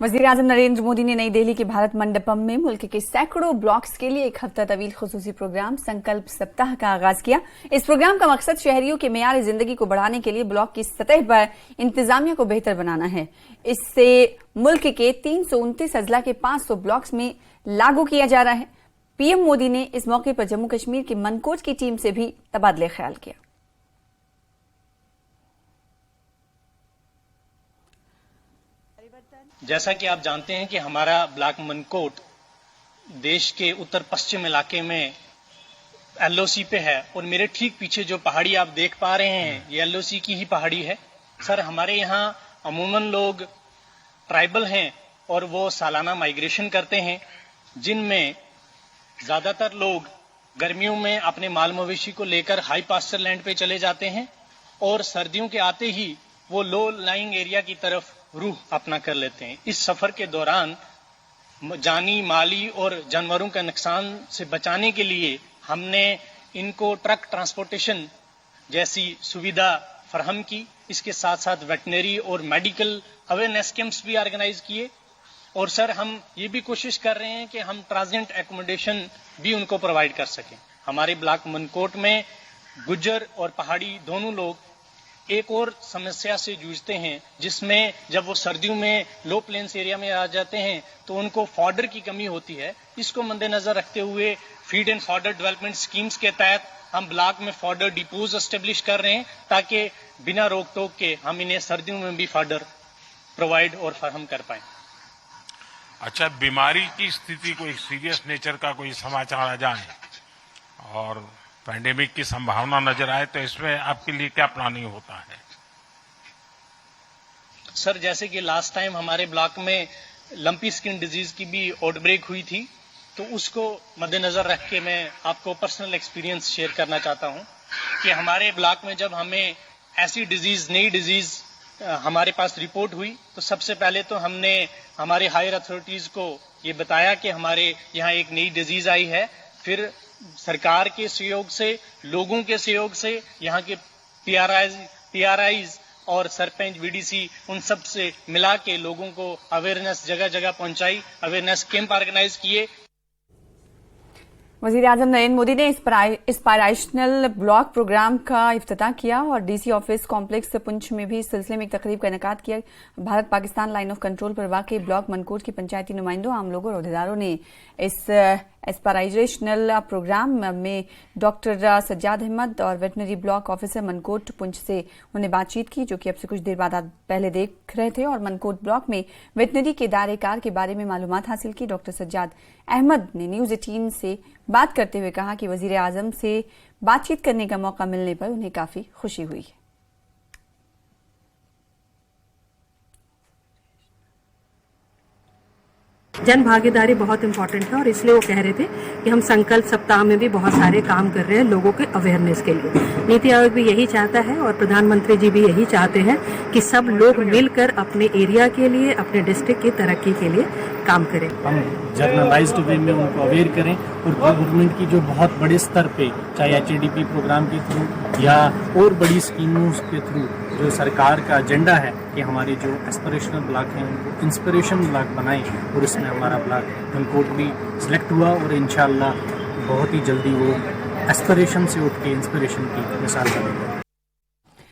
वज़ीर-ए-आज़म नरेंद्र मोदी ने नई दिल्ली के भारत मंडपम में मुल्क के सैकड़ों ब्लॉक्स के लिए एक हफ्ता तवील खुसूसी प्रोग्राम संकल्प सप्ताह का आगाज किया। इस प्रोग्राम का मकसद शहरियों के मेयार जिंदगी को बढ़ाने के लिए ब्लॉक की सतह पर इंतजामिया को बेहतर बनाना है। इससे मुल्क के 329 अजला के 500 ब्लॉक्स में लागू किया जा रहा है। पीएम मोदी ने इस मौके पर जम्मू कश्मीर की मनकोट की टीम से भी तबादले ख्याल किया। जैसा कि आप जानते हैं कि हमारा ब्लॉक मनकोट देश के उत्तर पश्चिम इलाके में एलओसी पे है और मेरे ठीक पीछे जो पहाड़ी आप देख पा रहे हैं ये एलओसी की ही पहाड़ी है। सर, हमारे यहाँ अमूमन लोग ट्राइबल हैं और वो सालाना माइग्रेशन करते हैं, जिनमें ज्यादातर लोग गर्मियों में अपने माल मवेशी को लेकर हाई पास्चर लैंड पे चले जाते हैं और सर्दियों के आते ही वो लो लाइंग एरिया की तरफ रुख अपना कर लेते हैं। इस सफर के दौरान जानी माली और जानवरों का नुकसान से बचाने के लिए हमने इनको ट्रक ट्रांसपोर्टेशन जैसी सुविधा फराहम की। इसके साथ साथ वेटनरी और मेडिकल अवेयरनेस कैंप्स भी ऑर्गेनाइज किए और सर हम ये भी कोशिश कर रहे हैं कि हम ट्रांजिएंट एकोमोडेशन भी उनको प्रोवाइड कर सकें। हमारे ब्लॉक मनकोट में गुज्जर और पहाड़ी दोनों लोग एक और समस्या से जूझते हैं, जिसमें जब वो सर्दियों में लो प्लेन्स एरिया में आ जाते हैं तो उनको फॉडर की कमी होती है। इसको मद्देनजर रखते हुए feed and fodder development schemes के तहत हम ब्लॉक में फॉडर डिपोज एस्टेब्लिश कर रहे हैं ताकि बिना रोक टोक के हम इन्हें सर्दियों में भी फॉडर प्रोवाइड और फराहम कर पाएं। अच्छा, बीमारी की स्थिति कोई सीरियस नेचर का कोई समाचार आ जाए और पैंडेमिक की संभावना नजर आए तो इसमें आपके लिए क्या प्लानिंग होता है? सर, जैसे कि लास्ट टाइम हमारे ब्लॉक में लंपी स्किन डिजीज की भी आउटब्रेक हुई थी, तो उसको मद्देनजर रख के मैं आपको पर्सनल एक्सपीरियंस शेयर करना चाहता हूं कि हमारे ब्लॉक में जब हमें ऐसी डिजीज नई डिजीज हमारे पास रिपोर्ट हुई तो सबसे पहले तो हमने हमारे हायर अथॉरिटीज को ये बताया कि हमारे यहाँ एक नई डिजीज आई है। फिर सरकार के सहयोग से, लोगों के सहयोग से, यहाँ के पीआरआईज और सरपंच वीडीसी उन सब से मिला के लोगों को अवेयरनेस जगह जगह पहुंचाई, अवेयरनेस कैंप ऑर्गेनाइज किए। वज़ीर-ए-आज़म नरेंद्र मोदी ने इंस्पायरेशनल ब्लॉक प्रोग्राम का इफ्तिताह किया और डीसी ऑफिस कॉम्प्लेक्स पुंछ में भी इस सिलसिले में एक तकरीब का इनेकाद किया। Bharat Pakistan line of control पर वाक़ई ब्लॉक मनकोट के पंचायती नुमाइंदों, आम लोगों और अहदेदारों ने इस एस्पायरेशनल प्रोग्राम में डॉक्टर सज्जाद अहमद और veterinary block officer Mankot Poonch से उन्हें बातचीत की, जो कि अब से कुछ देर बाद आप पहले देख रहे थे, और मनकोट ब्लॉक में वेटनरी के दायरे कार के बारे में मालूमात हासिल की। डॉक्टर सज्जाद अहमद ने न्यूज़ 18 से बात करते हुए कहा कि वज़ीर आज़म से बातचीत करने का मौका मिलने पर उन्हें काफी खुशी हुई है। जन भागीदारी बहुत इम्पोर्टेंट है और इसलिए वो कह रहे थे कि हम संकल्प सप्ताह में भी बहुत सारे काम कर रहे हैं लोगों के अवेयरनेस के लिए। नीति आयोग भी यही चाहता है और प्रधानमंत्री जी भी यही चाहते हैं कि सब लोग मिलकर अपने एरिया के लिए, अपने डिस्ट्रिक्ट की तरक्की के लिए काम करें। हम जर्नलाइज्ड वे में उनको अवेयर करें और गवर्नमेंट की जो बहुत बड़े स्तर पे, चाहे HADP प्रोग्राम के थ्रू या और बड़ी स्कीमों के थ्रू जो सरकार का एजेंडा है कि हमारे जो एस्पिरेशनल ब्लॉक हैं उनको इंस्पिरेशन ब्लॉक बनाएं, और इसमें हमारा ब्लॉक मनकोट भी सिलेक्ट हुआ और इंशाअल्लाह बहुत ही जल्दी वो एस्पिरेशन से उठ के इंस्पिरेशन की मिसाल बनेगा।